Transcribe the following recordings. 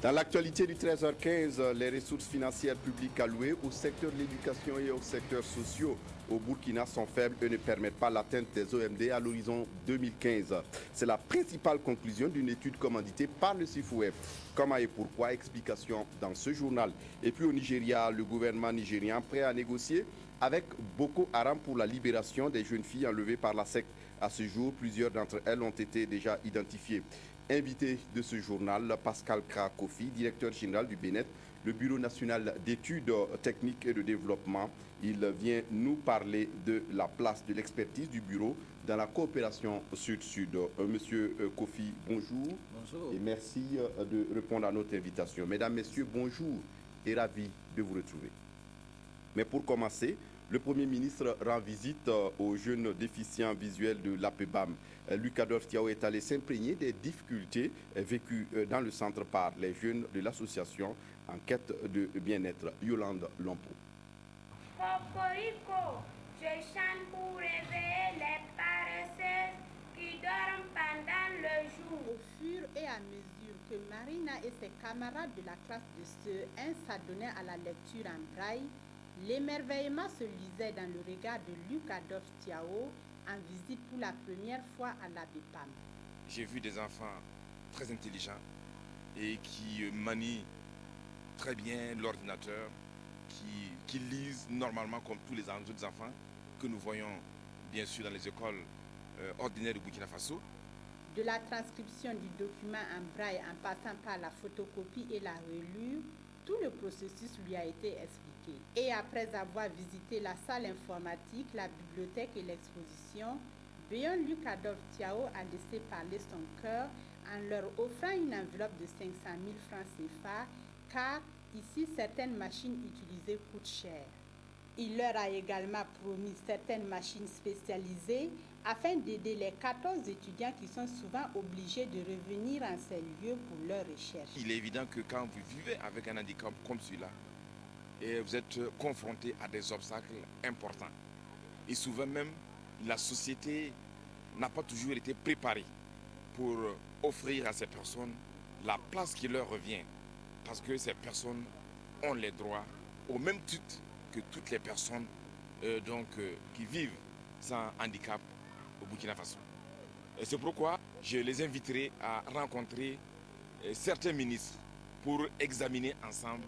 Dans l'actualité du 13h15, les ressources financières publiques allouées au secteur de l'éducation et aux secteurs sociaux au Burkina sont faibles et ne permettent pas l'atteinte des OMD à l'horizon 2015. C'est la principale conclusion d'une étude commanditée par le CIFOF. Comment et pourquoi? Explication dans ce journal. Et puis au Nigeria, le gouvernement nigérien prêt à négocier avec Boko Haram pour la libération des jeunes filles enlevées par la secte. À ce jour, plusieurs d'entre elles ont été déjà identifiées. Invité de ce journal, Pascal Krakofi, directeur général du BNET, le Bureau national d'études techniques et de développement. Il vient nous parler de la place de l'expertise du bureau dans la coopération sud-sud. Monsieur Kofi, bonjour. Bonjour. Et merci de répondre à notre invitation. Mesdames, Messieurs, bonjour et ravi de vous retrouver. Mais pour commencer, le Premier ministre rend visite aux jeunes déficients visuels de l'APEBAM. Luc Adolphe Thiaw est allé s'imprégner des difficultés vécues dans le centre par les jeunes de l'association en quête de bien-être. Yolande Lompo. Cocorico, je chante pour réveiller les paresseuses qui dorment pendant le jour. Au fur et à mesure que Marina et ses camarades de la classe de CE1 s'adonnaient à la lecture en braille, l'émerveillement se lisait dans le regard de Luc Adolphe Thiaw en visite pour la première fois à l'ABEPAM. J'ai vu des enfants très intelligents et qui manient très bien l'ordinateur, qui lisent normalement comme tous les autres enfants que nous voyons bien sûr dans les écoles ordinaires de Burkina Faso. De la transcription du document en braille en passant par la photocopie et la relure, tout le processus lui a été expliqué. Et après avoir visité la salle informatique, la bibliothèque et l'exposition, Béon Luc Adolphe Thiaw a laissé parler son cœur en leur offrant une enveloppe de 500 000 francs CFA, car ici certaines machines utilisées coûtent cher. Il leur a également promis certaines machines spécialisées afin d'aider les 14 étudiants qui sont souvent obligés de revenir en ces lieux pour leurs recherches. Il est évident que quand vous vivez avec un handicap comme celui-là, et vous êtes confronté à des obstacles importants. Et souvent même, la société n'a pas toujours été préparée pour offrir à ces personnes la place qui leur revient. Parce que ces personnes ont les droits au même titre que toutes les personnes qui vivent sans handicap au Burkina Faso. Et c'est pourquoi je les inviterai à rencontrer certains ministres pour examiner ensemble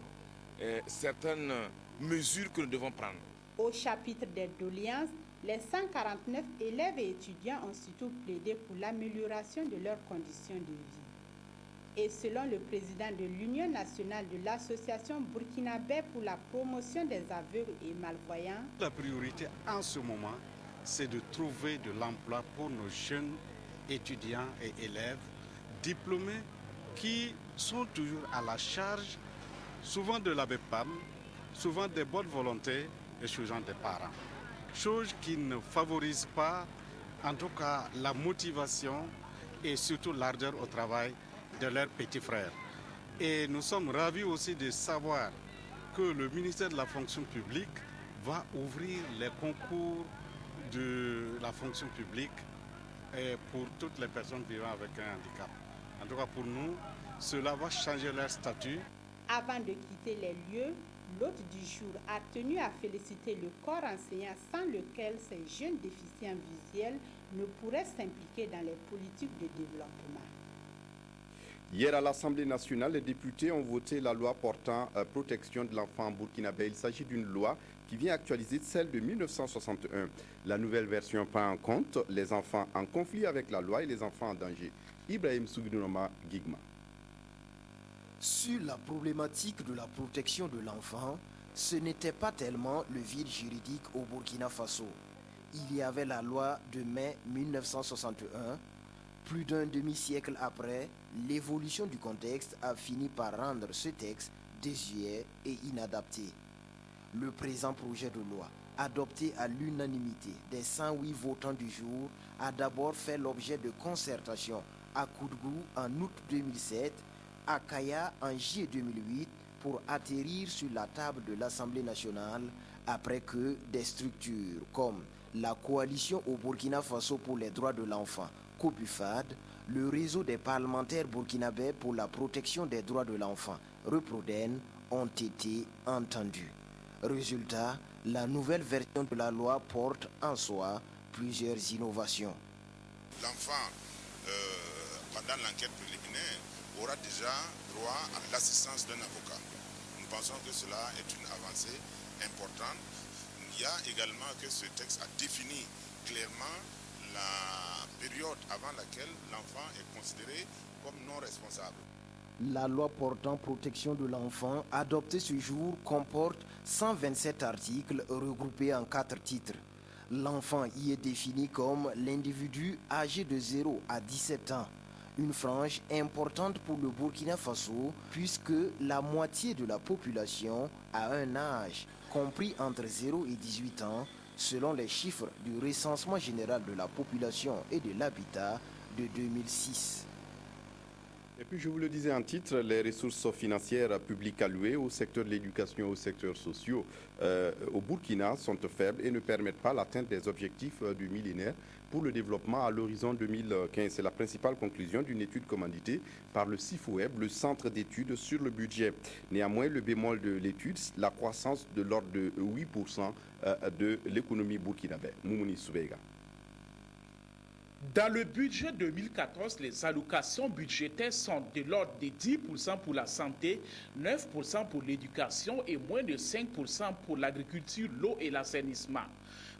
certaines mesures que nous devons prendre. Au chapitre des doléances, les 149 élèves et étudiants ont surtout plaidé pour l'amélioration de leurs conditions de vie. Et selon le président de l'Union nationale de l'association burkinabé pour la promotion des aveugles et malvoyants, la priorité en ce moment, c'est de trouver de l'emploi pour nos jeunes étudiants et élèves diplômés qui sont toujours à la charge, souvent de l'ABEPAM, souvent des bonnes volontés et souvent des parents. Chose qui ne favorise pas, en tout cas, la motivation et surtout l'ardeur au travail de leurs petits frères. Et nous sommes ravis aussi de savoir que le ministère de la fonction publique va ouvrir les concours de la fonction publique pour toutes les personnes vivant avec un handicap. En tout cas pour nous, cela va changer leur statut. Avant de quitter les lieux, l'hôte du jour a tenu à féliciter le corps enseignant sans lequel ces jeunes déficients visuels ne pourraient s'impliquer dans les politiques de développement. Hier à l'Assemblée nationale, les députés ont voté la loi portant protection de l'enfant burkinabé. Il s'agit d'une loi qui vient actualiser celle de 1961. La nouvelle version prend en compte les enfants en conflit avec la loi et les enfants en danger. Ibrahim Sougunouma Guigma. Sur la problématique de la protection de l'enfant, ce n'était pas tellement le vide juridique au Burkina Faso. Il y avait la loi de mai 1961. Plus d'un demi-siècle après, l'évolution du contexte a fini par rendre ce texte désuet et inadapté. Le présent projet de loi, adopté à l'unanimité des 108 votants du jour, a d'abord fait l'objet de concertation à Koudgou en août 2007, à Kaya en juillet 2008, pour atterrir sur la table de l'Assemblée nationale après que des structures comme la Coalition au Burkina Faso pour les droits de l'enfant, COBUFAD, le réseau des parlementaires burkinabés pour la protection des droits de l'enfant, REPRODEN, ont été entendus. Résultat, la nouvelle version de la loi porte en soi plusieurs innovations. L'enfant, pendant l'enquête préliminaire, aura déjà droit à l'assistance d'un avocat. Nous pensons que cela est une avancée importante. Il y a également que ce texte a défini clairement la période avant laquelle l'enfant est considéré comme non responsable. La loi portant protection de l'enfant, adoptée ce jour, comporte 127 articles regroupés en 4 titres. L'enfant y est défini comme l'individu âgé de 0 à 17 ans. Une frange importante pour le Burkina Faso, puisque la moitié de la population a un âge compris entre 0 et 18 ans, selon les chiffres du recensement général de la population et de l'habitat de 2006. Et puis je vous le disais en titre, les ressources financières publiques allouées au secteur de l'éducation et aux secteurs sociaux au Burkina sont faibles et ne permettent pas l'atteinte des objectifs du millénaire pour le développement à l'horizon 2015. C'est la principale conclusion d'une étude commanditée par le CIFOEB, le Centre d'études sur le budget. Néanmoins, le bémol de l'étude, la croissance de l'ordre de 8% de l'économie burkinabé. Moumouni Soubega. Dans le budget 2014, les allocations budgétaires sont de l'ordre de 10% pour la santé, 9% pour l'éducation et moins de 5% pour l'agriculture, l'eau et l'assainissement.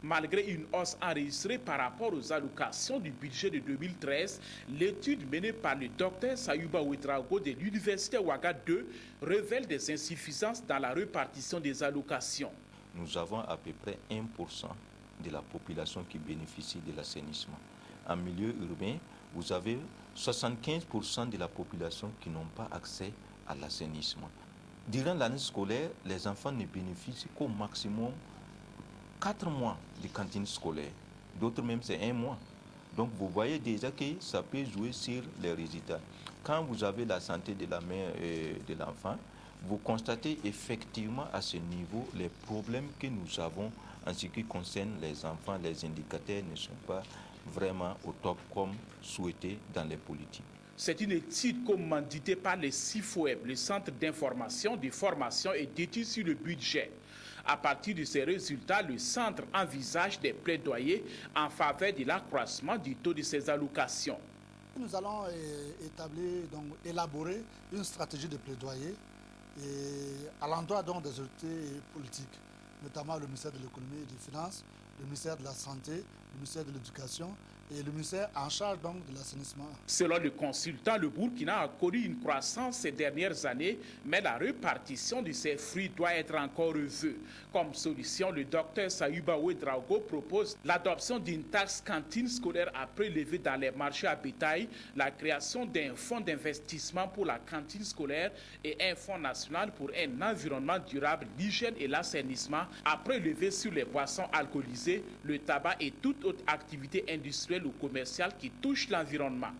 Malgré une hausse enregistrée par rapport aux allocations du budget de 2013, l'étude menée par le Dr Sayuba Ouedraogo de l'Université Ouaga 2 révèle des insuffisances dans la répartition des allocations. Nous avons à peu près 1% de la population qui bénéficie de l'assainissement. En milieu urbain, vous avez 75% de la population qui n'ont pas accès à l'assainissement. Durant l'année scolaire, les enfants ne bénéficient qu'au maximum 4 mois de cantine scolaire. D'autres même, c'est 1 mois. Donc vous voyez déjà que ça peut jouer sur les résultats. Quand vous avez la santé de la mère et de l'enfant, vous constatez effectivement à ce niveau les problèmes que nous avons en ce qui concerne les enfants. Les indicateurs ne sont pas vraiment au top comme souhaité dans les politiques. C'est une étude commanditée par le CIFOEB, le Centre d'information, de formation et d'études sur le budget. À partir de ces résultats, le centre envisage des plaidoyers en faveur de l'accroissement du taux de ces allocations. Nous allons élaborer une stratégie de plaidoyer à l'endroit des autorités politiques, notamment le ministère de l'économie et des finances, le ministère de la santé, le ministère de l'éducation et le ministère en charge donc de l'assainissement. Selon le consultant, le Burkina a connu une croissance ces dernières années, mais la répartition de ses fruits doit être encore revue. Comme solution, le docteur Sayuba Ouedraogo propose l'adoption d'une taxe cantine scolaire à prélever dans les marchés à bétail, la création d'un fonds d'investissement pour la cantine scolaire et un fonds national pour un environnement durable, l'hygiène et l'assainissement à prélever sur les boissons alcoolisées, le tabac et toute autre activité industrielle ou commerciale qui touche l'environnement.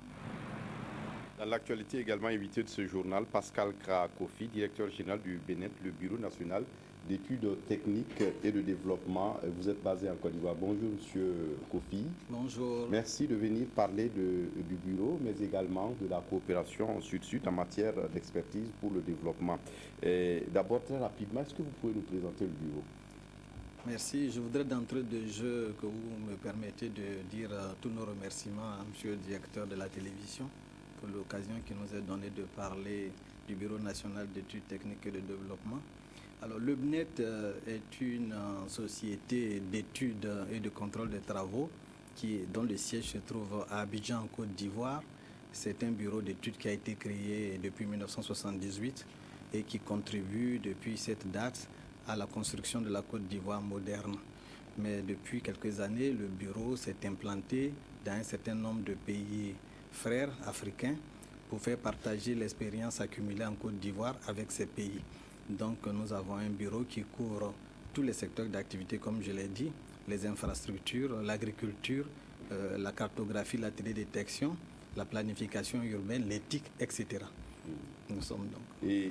Dans l'actualité également invité de ce journal, Pascal Krakofi, directeur général du BNET, le Bureau national d'études techniques et de développement. Vous êtes basé en Côte d'Ivoire. Bonjour, monsieur Kofi. Bonjour. Merci de venir parler du bureau, mais également de la coopération Sud-Sud en matière d'expertise pour le développement. D'abord, très rapidement, est-ce que vous pouvez nous présenter le bureau? Merci. Je voudrais d'entrée de jeu que vous me permettez de dire tous nos remerciements à monsieur le directeur de la télévision pour l'occasion qui nous est donnée de parler du Bureau national d'études techniques et de développement. Alors, le BNET est une société d'études et de contrôle des travaux dont le siège se trouve à Abidjan, en Côte d'Ivoire. C'est un bureau d'études qui a été créé depuis 1978 et qui contribue depuis cette date à la construction de la Côte d'Ivoire moderne. Mais depuis quelques années, le bureau s'est implanté dans un certain nombre de pays frères africains pour faire partager l'expérience accumulée en Côte d'Ivoire avec ces pays. Donc nous avons un bureau qui couvre tous les secteurs d'activité, comme je l'ai dit, les infrastructures, l'agriculture, la cartographie, la télédétection, la planification urbaine, l'éthique, etc. Nous sommes donc. Et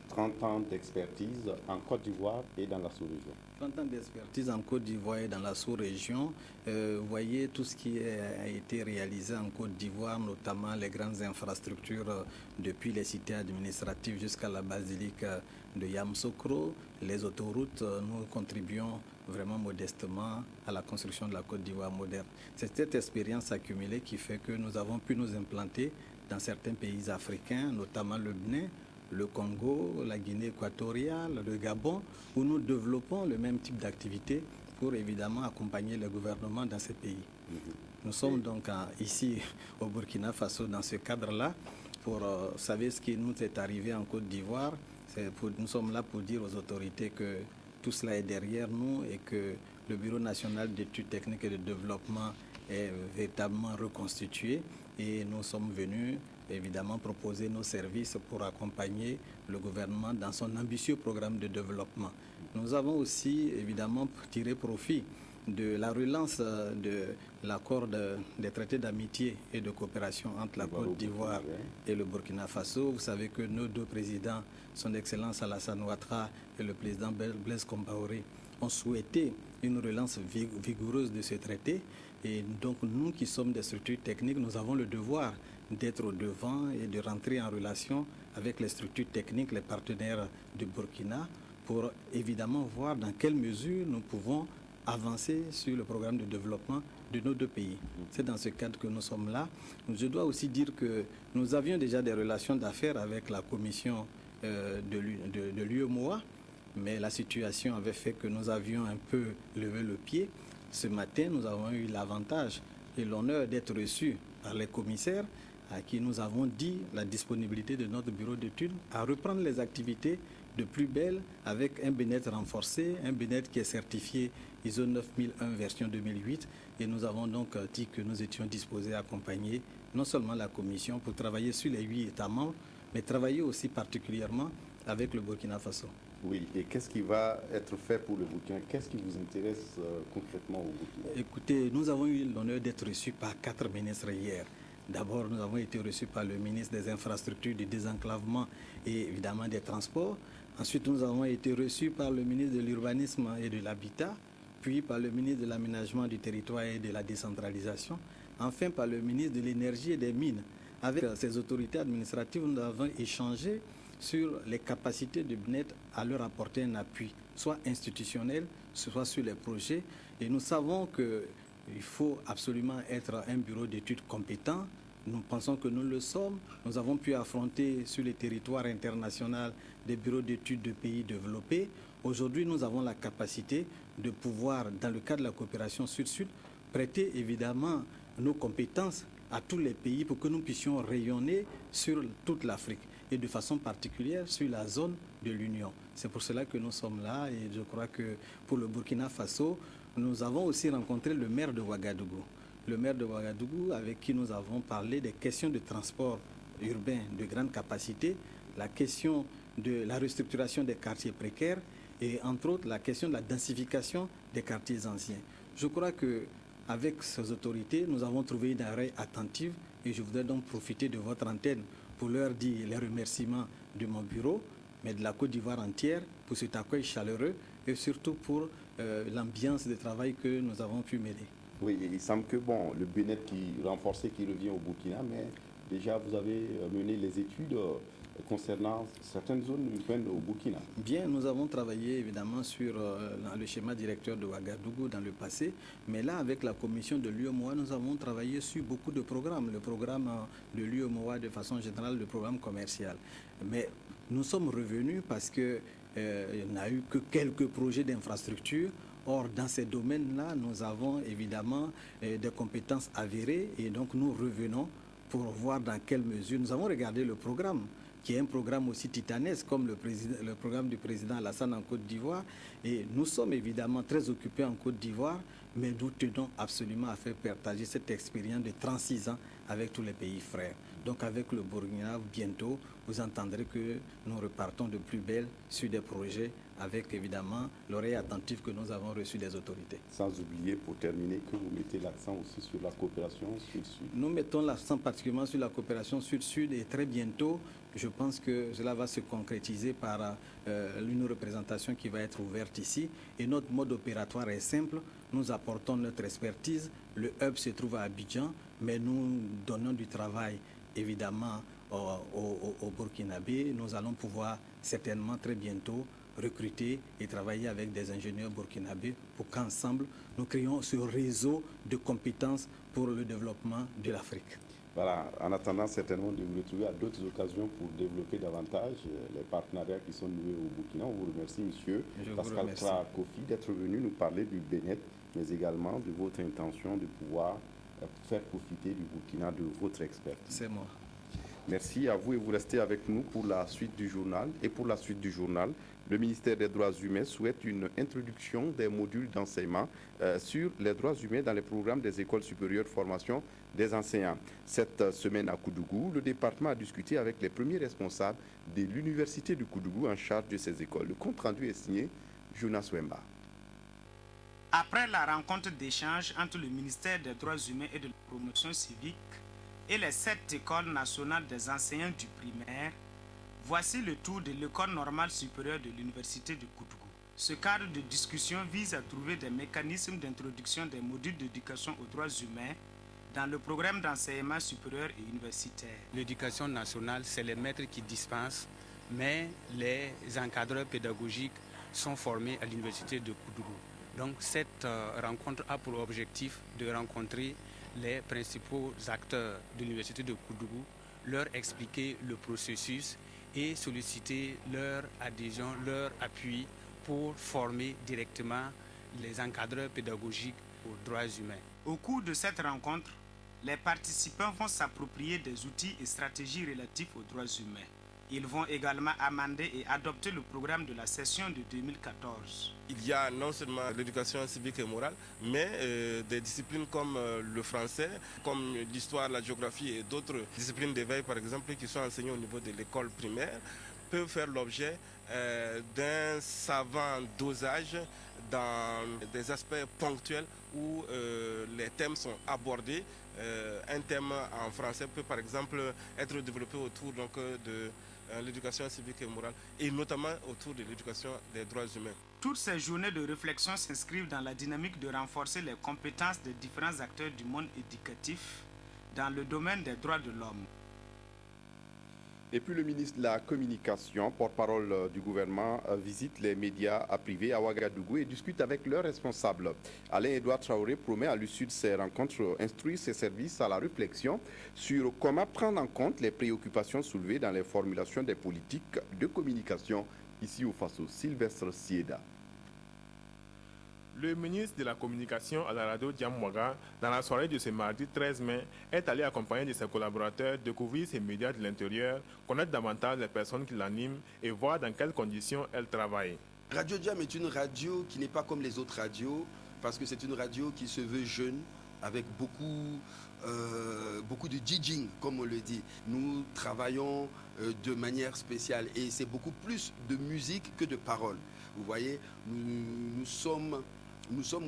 30 ans d'expertise en Côte d'Ivoire et dans la sous-région. 30 ans d'expertise en Côte d'Ivoire et dans la sous-région. Vous voyez tout ce qui a été réalisé en Côte d'Ivoire, notamment les grandes infrastructures depuis les cités administratives jusqu'à la basilique de Yamoussoukro, les autoroutes, nous contribuons vraiment modestement à la construction de la Côte d'Ivoire moderne. C'est cette expérience accumulée qui fait que nous avons pu nous implanter dans certains pays africains, notamment le Bénin, le Congo, la Guinée équatoriale, le Gabon, où nous développons le même type d'activité pour évidemment accompagner le gouvernement dans ces pays. Nous sommes donc ici au Burkina Faso dans ce cadre-là pour savoir ce qui nous est arrivé en Côte d'Ivoire. Nous sommes là pour dire aux autorités que tout cela est derrière nous et que le Bureau national d'études techniques et de développement est véritablement reconstitué et nous sommes venus évidemment proposer nos services pour accompagner le gouvernement dans son ambitieux programme de développement. Nous avons aussi évidemment tiré profit de la relance de l'accord des traités d'amitié et de coopération entre la Côte d'Ivoire et le Burkina Faso. Vous savez que nos deux présidents, son Excellence Alassane Ouattara et le président Blaise Compaoré, ont souhaité une relance vigoureuse de ce traité. Et donc nous qui sommes des structures techniques, nous avons le devoir d'être au devant et de rentrer en relation avec les structures techniques, les partenaires du Burkina, pour évidemment voir dans quelle mesure nous pouvons avancer sur le programme de développement de nos deux pays. C'est dans ce cadre que nous sommes là. Je dois aussi dire que nous avions déjà des relations d'affaires avec la commission de l'UEMOA, mais la situation avait fait que nous avions un peu levé le pied. Ce matin, nous avons eu l'avantage et l'honneur d'être reçus par les commissaires à qui nous avons dit la disponibilité de notre bureau d'études à reprendre les activités de plus belle avec un bien-être renforcé, un bien-être qui est certifié ISO 9001 version 2008. Et nous avons donc dit que nous étions disposés à accompagner non seulement la commission pour travailler sur les 8 États membres, mais travailler aussi particulièrement avec le Burkina Faso. Oui, et qu'est-ce qui va être fait pour le Burkina? Qu'est-ce qui vous intéresse concrètement au Burkina? Écoutez, nous avons eu l'honneur d'être reçus par 4 ministres hier. D'abord, nous avons été reçus par le ministre des Infrastructures, du désenclavement et évidemment des Transports. Ensuite, nous avons été reçus par le ministre de l'Urbanisme et de l'Habitat, puis par le ministre de l'Aménagement du Territoire et de la Décentralisation, enfin par le ministre de l'Énergie et des Mines. Avec ces autorités administratives, nous avons échangé sur les capacités de BNET à leur apporter un appui, soit institutionnel, soit sur les projets. Et nous savons qu'il faut absolument être un bureau d'études compétent. Nous pensons que nous le sommes. Nous avons pu affronter sur les territoires internationaux des bureaux d'études de pays développés. Aujourd'hui, nous avons la capacité de pouvoir, dans le cadre de la coopération sud-sud, prêter évidemment nos compétences à tous les pays pour que nous puissions rayonner sur toute l'Afrique et de façon particulière sur la zone de l'Union. C'est pour cela que nous sommes là et je crois que pour le Burkina Faso, nous avons aussi rencontré le maire de Ouagadougou. Le maire de Ouagadougou avec qui nous avons parlé des questions de transport urbain de grande capacité, la question de la restructuration des quartiers précaires et entre autres la question de la densification des quartiers anciens. Je crois qu'avec ces autorités, nous avons trouvé une oreille attentive et je voudrais donc profiter de votre antenne pour leur dire les remerciements de mon bureau, mais de la Côte d'Ivoire entière pour cet accueil chaleureux et surtout pour l'ambiance de travail que nous avons pu mener. Oui, il semble que le bien-être renforcé qui revient au Burkina, mais déjà vous avez mené les études concernant certaines zones urbaines au Burkina. Bien, nous avons travaillé évidemment sur le schéma directeur de Ouagadougou dans le passé, mais là avec la commission de l'UEMOA, nous avons travaillé sur beaucoup de programmes. Le programme de l'UEMOA de façon générale, le programme commercial. Mais nous sommes revenus parce qu'il n'y a eu que quelques projets d'infrastructure. Or, dans ces domaines-là, nous avons évidemment des compétences avérées et donc nous revenons pour voir dans quelle mesure. Nous avons regardé le programme, qui est un programme aussi titanesque comme le programme du président Alassane en Côte d'Ivoire. Et nous sommes évidemment très occupés en Côte d'Ivoire mais nous tenons absolument à faire partager cette expérience de 36 ans avec tous les pays frères. Donc avec le Burkina, bientôt, vous entendrez que nous repartons de plus belle sur des projets avec évidemment l'oreille attentive que nous avons reçue des autorités. Sans oublier, pour terminer, que vous mettez l'accent aussi sur la coopération sud-sud. Nous mettons l'accent particulièrement sur la coopération sud-sud et très bientôt, je pense que cela va se concrétiser par une représentation qui va être ouverte ici. Et notre mode opératoire est simple. Nous apportons notre expertise. Le hub se trouve à Abidjan, mais nous donnons du travail évidemment au Burkinabé. Nous allons pouvoir certainement très bientôt recruter et travailler avec des ingénieurs burkinabés pour qu'ensemble nous créions ce réseau de compétences pour le développement de l'Afrique. Voilà, en attendant certainement de vous retrouver à d'autres occasions pour développer davantage les partenariats qui sont noués au Burkina. On vous remercie, monsieur Pascal Kra Kofi, d'être venu nous parler du Bénin, mais également de votre intention de pouvoir faire profiter du Burkina de votre expertise. C'est moi. Merci à vous et vous restez avec nous pour la suite du journal. Et pour la suite du journal, le ministère des Droits humains souhaite une introduction des modules d'enseignement sur les droits humains dans les programmes des écoles supérieures de formation des enseignants. Cette semaine à Koudougou, le département a discuté avec les premiers responsables de l'université de Koudougou en charge de ces écoles. Le compte-rendu est signé Jonas Wemba. Après la rencontre d'échange entre le ministère des Droits humains et de la promotion civique et les 7 écoles nationales des enseignants du primaire, voici le tour de l'école normale supérieure de l'université de Koudougou. Ce cadre de discussion vise à trouver des mécanismes d'introduction des modules d'éducation aux droits humains dans le programme d'enseignement supérieur et universitaire. L'éducation nationale, c'est les maîtres qui dispensent, mais les encadreurs pédagogiques sont formés à l'université de Koudougou. Donc cette rencontre a pour objectif de rencontrer les principaux acteurs de l'université de Koudougou, leur expliquer le processus et solliciter leur adhésion, leur appui pour former directement les encadreurs pédagogiques aux droits humains. Au cours de cette rencontre, les participants vont s'approprier des outils et stratégies relatifs aux droits humains. Ils vont également amender et adopter le programme de la session de 2014. Il y a non seulement l'éducation civique et morale, mais des disciplines comme le français, comme l'histoire, la géographie et d'autres disciplines d'éveil, par exemple, qui sont enseignées au niveau de l'école primaire, peuvent faire l'objet d'un savant dosage dans des aspects ponctuels où les thèmes sont abordés. Un thème en français peut par exemple être développé autour de l'éducation civique et morale et notamment autour de l'éducation des droits humains. Toutes ces journées de réflexion s'inscrivent dans la dynamique de renforcer les compétences des différents acteurs du monde éducatif dans le domaine des droits de l'homme. Et puis le ministre de la Communication, porte-parole du gouvernement, visite les médias privés à Ouagadougou et discute avec leurs responsables. Alain-Edouard Traoré promet à l'issue de ces rencontres instruire ses services à la réflexion sur comment prendre en compte les préoccupations soulevées dans les formulations des politiques de communication ici au Faso. Sylvestre Sieda. Le ministre de la Communication à la radio Diamouaga, dans la soirée de ce mardi 13 mai, est allé accompagner de ses collaborateurs découvrir ces médias de l'intérieur, connaître davantage les personnes qui l'animent et voir dans quelles conditions elles travaillent. Radio Diam est une radio qui n'est pas comme les autres radios, parce que c'est une radio qui se veut jeune, avec beaucoup de DJing, comme on le dit. Nous travaillons de manière spéciale et c'est beaucoup plus de musique que de paroles. Vous voyez, nous sommes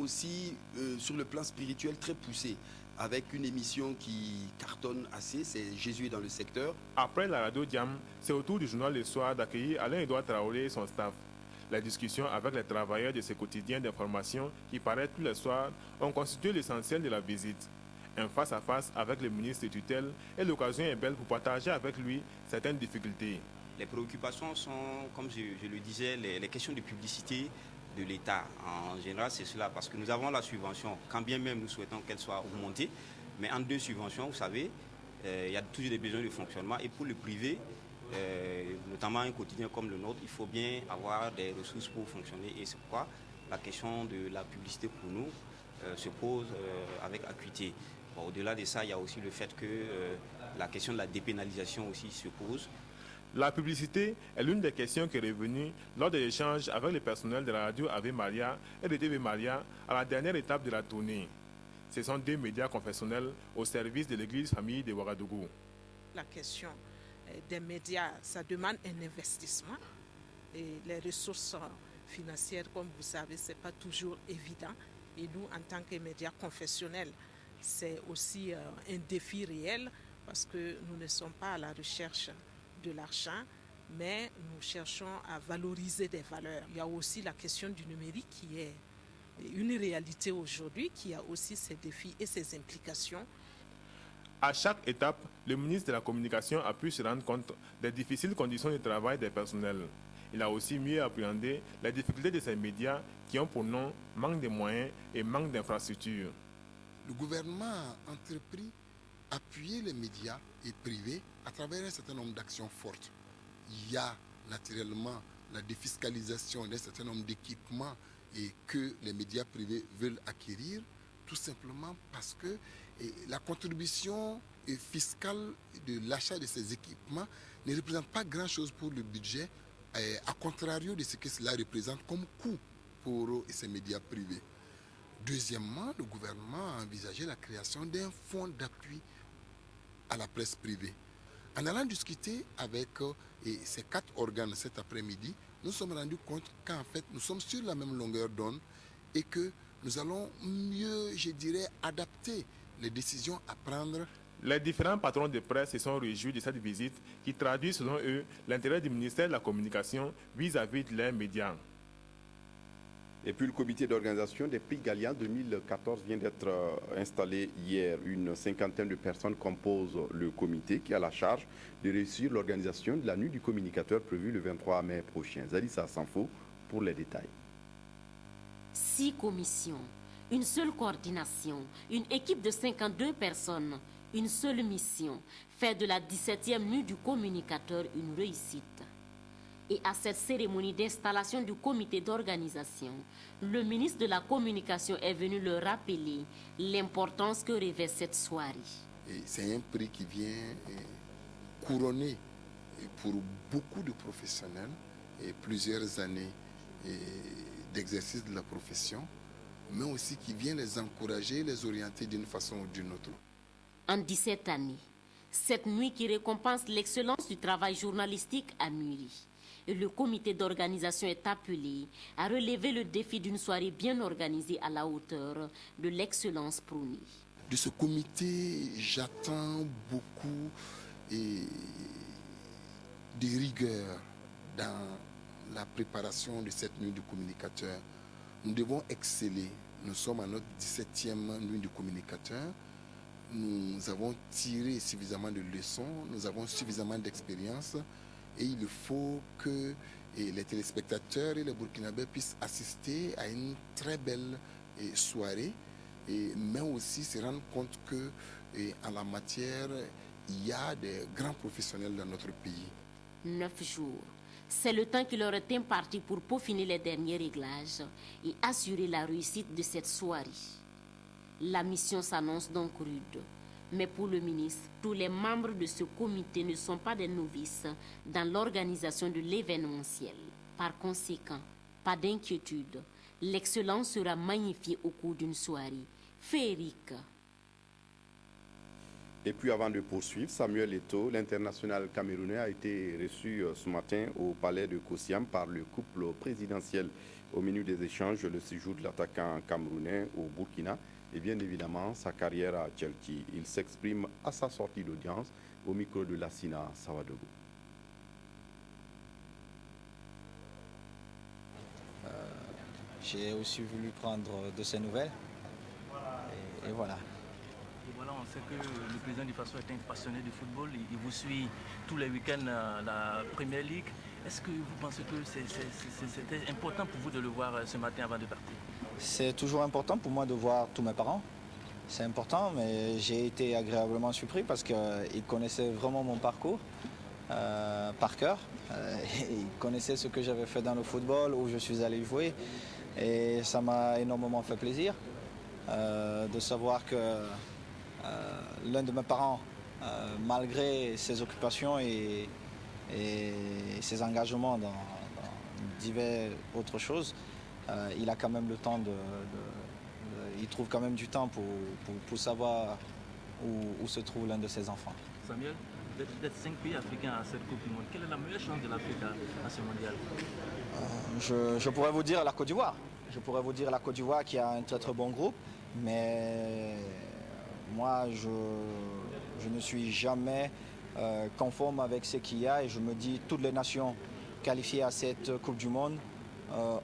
aussi sur le plan spirituel très poussés, avec une émission qui cartonne assez, c'est Jésus est dans le secteur. Après la radio Diam, c'est au tour du journal Le Soir d'accueillir Alain-Edouard Traoré et son staff. Les discussions avec les travailleurs de ce quotidien d'information qui paraît tous les soirs ont constitué l'essentiel de la visite. Un face-à-face avec le ministre tutelle et l'occasion est belle pour partager avec lui certaines difficultés. Les préoccupations sont, comme je le disais, les questions de publicité de l'État. En général, c'est cela, parce que nous avons la subvention, quand bien même nous souhaitons qu'elle soit augmentée, mais en deux subventions, vous savez, il y a toujours des besoins de fonctionnement. Et pour le privé, notamment un quotidien comme le nôtre, il faut bien avoir des ressources pour fonctionner. Et c'est pourquoi la question de la publicité pour nous se pose avec acuité. Bon, au-delà de ça, il y a aussi le fait que la question de la dépénalisation aussi se pose. La publicité est l'une des questions qui est revenue lors des échanges avec le personnel de la radio Ave Maria et de TV Maria à la dernière étape de la tournée. Ce sont 2 médias confessionnels au service de l'église famille de Ouagadougou. La question des médias, ça demande un investissement et les ressources financières, comme vous savez, ce n'est pas toujours évident. Et nous, en tant que médias confessionnels, c'est aussi un défi réel parce que nous ne sommes pas à la recherche de l'argent, mais nous cherchons à valoriser des valeurs. Il y a aussi la question du numérique qui est une réalité aujourd'hui, qui a aussi ses défis et ses implications. À chaque étape, le ministre de la Communication a pu se rendre compte des difficiles conditions de travail des personnels. Il a aussi mieux appréhendé les difficultés de ces médias qui ont pour nom manque de moyens et manque d'infrastructures. Le gouvernement a entrepris appuyer les médias et privés à travers un certain nombre d'actions fortes. Il y a naturellement la défiscalisation d'un certain nombre d'équipements et que les médias privés veulent acquérir, tout simplement parce que la contribution fiscale de l'achat de ces équipements ne représente pas grand-chose pour le budget, à contrario de ce que cela représente comme coût pour ces médias privés. Deuxièmement, le gouvernement a envisagé la création d'un fonds d'appui à la presse privée. En allant discuter avec ces 4 organes cet après-midi, nous sommes rendus compte qu'en fait, nous sommes sur la même longueur d'onde et que nous allons mieux, je dirais, adapter les décisions à prendre. Les différents patrons de presse se sont réjouis de cette visite qui traduit selon eux l'intérêt du ministère de la Communication vis-à-vis de leurs médias. Et puis le comité d'organisation des Prix Gallian 2014 vient d'être installé hier. Une cinquantaine de personnes composent le comité qui a la charge de réussir l'organisation de la nuit du communicateur prévue le 23 mai prochain. Zalissa Sanfo pour les détails. 6 commissions, une seule coordination, une équipe de 52 personnes, une seule mission, faire de la 17e nuit du communicateur une réussite. Et à cette cérémonie d'installation du comité d'organisation, le ministre de la Communication est venu leur rappeler l'importance que revêt cette soirée. C'est un prix qui vient couronner pour beaucoup de professionnels et plusieurs années d'exercice de la profession, mais aussi qui vient les encourager, les orienter d'une façon ou d'une autre. En 17 années, cette nuit qui récompense l'excellence du travail journalistique a mûri. Et le comité d'organisation est appelé à relever le défi d'une soirée bien organisée à la hauteur de l'excellence prônée. De ce comité, j'attends beaucoup de rigueur dans la préparation de cette nuit du communicateur. Nous devons exceller. Nous sommes à notre 17e nuit du communicateur. Nous avons tiré suffisamment de leçons, nous avons suffisamment d'expérience. Et il faut que les téléspectateurs et les Burkinabés puissent assister à une très belle soirée, mais aussi se rendre compte qu'en la matière, il y a des grands professionnels dans notre pays. 9 jours, c'est le temps qui leur est imparti pour peaufiner les derniers réglages et assurer la réussite de cette soirée. La mission s'annonce donc rude. Mais pour le ministre, tous les membres de ce comité ne sont pas des novices dans l'organisation de l'événementiel. Par conséquent, pas d'inquiétude. L'excellence sera magnifiée au cours d'une soirée féerique. Et puis avant de poursuivre, Samuel Eto'o, l'international camerounais, a été reçu ce matin au palais de Kosiam par le couple présidentiel. Au menu des échanges, le séjour de l'attaquant camerounais au Burkina et bien évidemment sa carrière à Chelsea. Il s'exprime à sa sortie d'audience au micro de Lassina Sawadogo. J'ai aussi voulu prendre de ses nouvelles et voilà. Et voilà, on sait que le président du Faso est un passionné de football. Il vous suit tous les week-ends la Premier League. Est-ce que vous pensez que c'était important pour vous de le voir ce matin avant de partir? C'est toujours important pour moi de voir tous mes parents. C'est important, mais j'ai été agréablement surpris parce qu'ils connaissaient vraiment mon parcours par cœur. Ils connaissaient ce que j'avais fait dans le football, où je suis allé jouer. Et ça m'a énormément fait plaisir de savoir que l'un de mes parents, malgré ses occupations, est et ses engagements dans diverses autres choses, il a quand même le temps il trouve quand même du temps pour savoir où se trouve l'un de ses enfants. Samuel, d'être 5 pays africains à cette Coupe du Monde, quelle est la meilleure chance de l'Afrique à ce mondial? Je pourrais vous dire la Côte d'Ivoire. Je pourrais vous dire la Côte d'Ivoire qui a un très très bon groupe, mais moi je ne suis jamais conforme avec ce qu'il y a et je me dis toutes les nations qualifiées à cette Coupe du Monde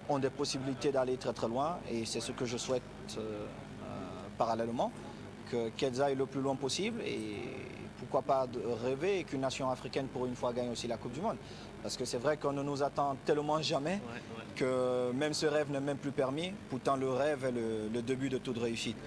ont des possibilités d'aller très très loin et c'est ce que je souhaite parallèlement, qu'elles aillent le plus loin possible et pourquoi pas rêver qu'une nation africaine pour une fois gagne aussi la Coupe du Monde. Parce que c'est vrai qu'on ne nous attend tellement jamais que même ce rêve n'est même plus permis. Pourtant le rêve est le début de toute réussite.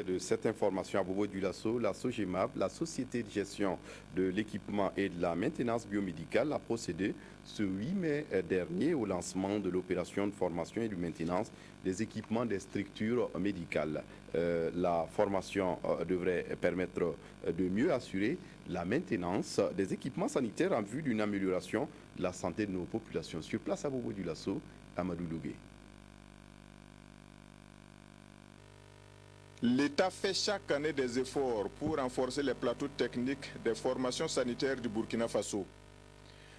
De cette information à propos du LASSO, la SOGEMAB, la Société de gestion de l'équipement et de la maintenance biomédicale, a procédé ce 8 mai dernier au lancement de l'opération de formation et de maintenance des équipements des structures médicales. La formation devrait permettre de mieux assurer la maintenance des équipements sanitaires en vue d'une amélioration de la santé de nos populations. Sur place à propos du LASSO, Amadou Dougué. L'État fait chaque année des efforts pour renforcer les plateaux techniques des formations sanitaires du Burkina Faso.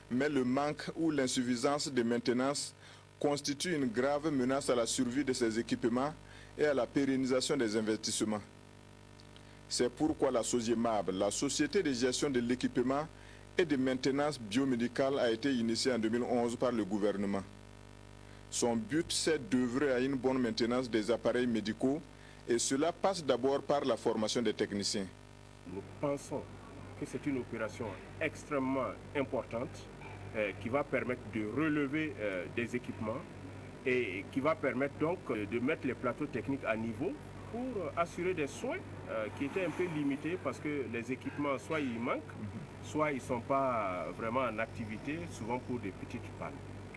Mais le manque ou l'insuffisance de maintenance constitue une grave menace à la survie de ces équipements et à la pérennisation des investissements. C'est pourquoi la SOGEMAB, la Société de gestion de l'équipement et de maintenance biomédicale, a été initiée en 2011 par le gouvernement. Son but, c'est d'œuvrer à une bonne maintenance des appareils médicaux et cela passe d'abord par la formation des techniciens. Nous pensons que c'est une opération extrêmement importante qui va permettre de relever des équipements et qui va permettre donc de mettre les plateaux techniques à niveau pour assurer des soins qui étaient un peu limités parce que les équipements, soit ils manquent, soit ils ne sont pas vraiment en activité, souvent pour des petites pannes.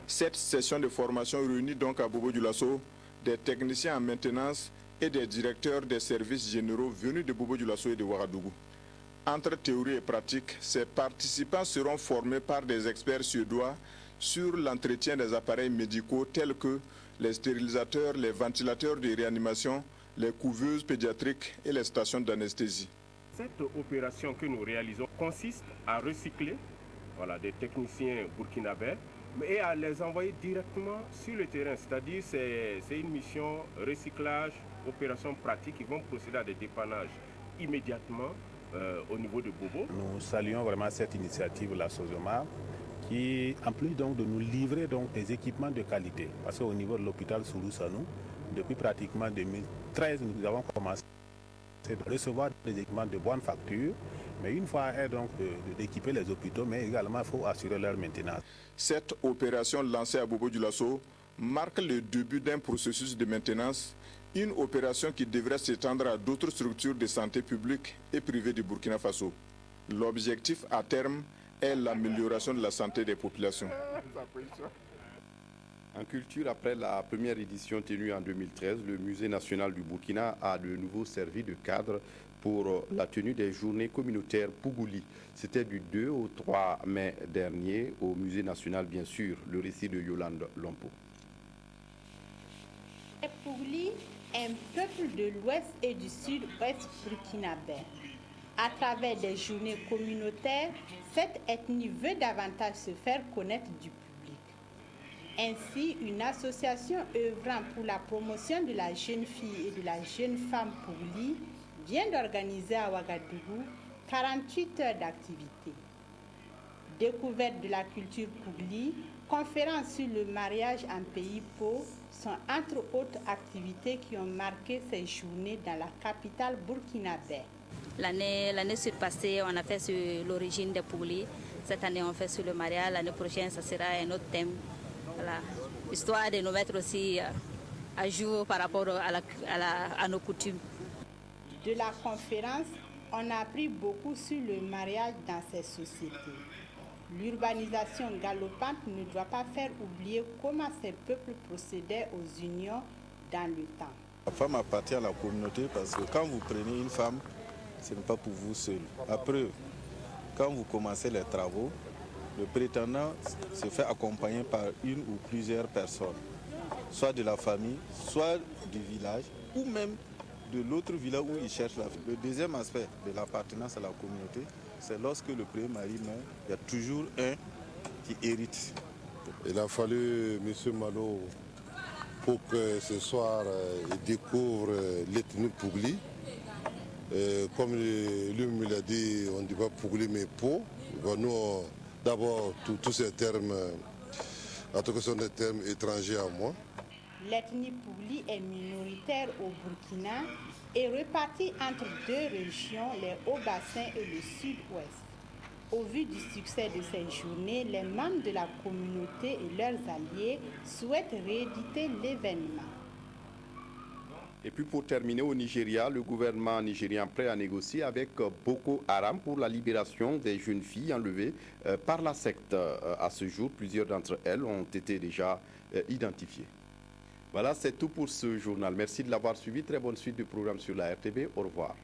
Cette session de formation réunit donc à Bobo-Dioulasso des techniciens en maintenance et des directeurs des services généraux venus de Bobo-Dioulasso et de Ouagadougou. Entre théorie et pratique, ces participants seront formés par des experts suédois sur l'entretien des appareils médicaux tels que les stérilisateurs, les ventilateurs de réanimation, les couveuses pédiatriques et les stations d'anesthésie. Cette opération que nous réalisons consiste à recycler des techniciens burkinabés et à les envoyer directement sur le terrain. C'est-à-dire c'est une mission recyclage, opération pratique. Ils vont procéder à des dépannages immédiatement au niveau de Bobo. Nous saluons vraiment cette initiative, la SOGEMAB, qui, en plus donc de nous livrer donc des équipements de qualité, parce qu'au niveau de l'hôpital Soulou-Sanou, depuis pratiquement 2013, nous avons commencé à recevoir des équipements de bonne facture, mais une fois donc d'équiper les hôpitaux, mais également il faut assurer leur maintenance. Cette opération lancée à Bobo-Dioulasso marque le début d'un processus de maintenance, une opération qui devrait s'étendre à d'autres structures de santé publique et privées du Burkina Faso. L'objectif à terme est l'amélioration de la santé des populations. En culture, après la première édition tenue en 2013, le Musée national du Burkina a de nouveau servi de cadre pour la tenue des journées communautaires Pougouli. C'était du 2 au 3 mai dernier au Musée national, bien sûr. Le récit de Yolande Lompo. Pougouli est un peuple de l'ouest et du sud-ouest burkinabé. À travers des journées communautaires, cette ethnie veut davantage se faire connaître du public. Ainsi, une association œuvrant pour la promotion de la jeune fille et de la jeune femme Pougouli vient d'organiser à Ouagadougou 48 heures d'activité. Découverte de la culture Pougouli, conférences sur le mariage en pays pauvre sont entre autres activités qui ont marqué ces journées dans la capitale burkinabé. L'année surpassée, on a fait sur l'origine des Pougouli. Cette année, on fait sur le mariage. L'année prochaine, ça sera un autre thème. Voilà. Histoire de nous mettre aussi à jour par rapport à nos coutumes. De la conférence, on a appris beaucoup sur le mariage dans ces sociétés. L'urbanisation galopante ne doit pas faire oublier comment ces peuples procédaient aux unions dans le temps. La femme appartient à la communauté parce que quand vous prenez une femme, ce n'est pas pour vous seul. Après, quand vous commencez les travaux, le prétendant se fait accompagner par une ou plusieurs personnes, soit de la famille, soit du village, ou même de l'autre village où il cherche la fille. Le deuxième aspect de l'appartenance à la communauté, c'est lorsque le premier mari meurt, il y a toujours un qui hérite. Il a fallu M. Malo pour que ce soir il découvre l'ethnie Pougli. Comme lui me l'a dit, on ne dit pas Pougli mais Po. Nous, d'abord, tous ces termes, en tout cas, sont des termes étrangers à moi. L'ethnie Pougli est minoritaire au Burkina et répartie entre deux régions, les Hauts-Bassins et le Sud-Ouest. Au vu du succès de cette journée, les membres de la communauté et leurs alliés souhaitent rééditer l'événement. Et puis pour terminer, au Nigeria, le gouvernement nigérien prêt à négocier avec Boko Haram pour la libération des jeunes filles enlevées par la secte. À ce jour, plusieurs d'entre elles ont été déjà identifiées. Voilà, c'est tout pour ce journal. Merci de l'avoir suivi. Très bonne suite du programme sur la RTV. Au revoir.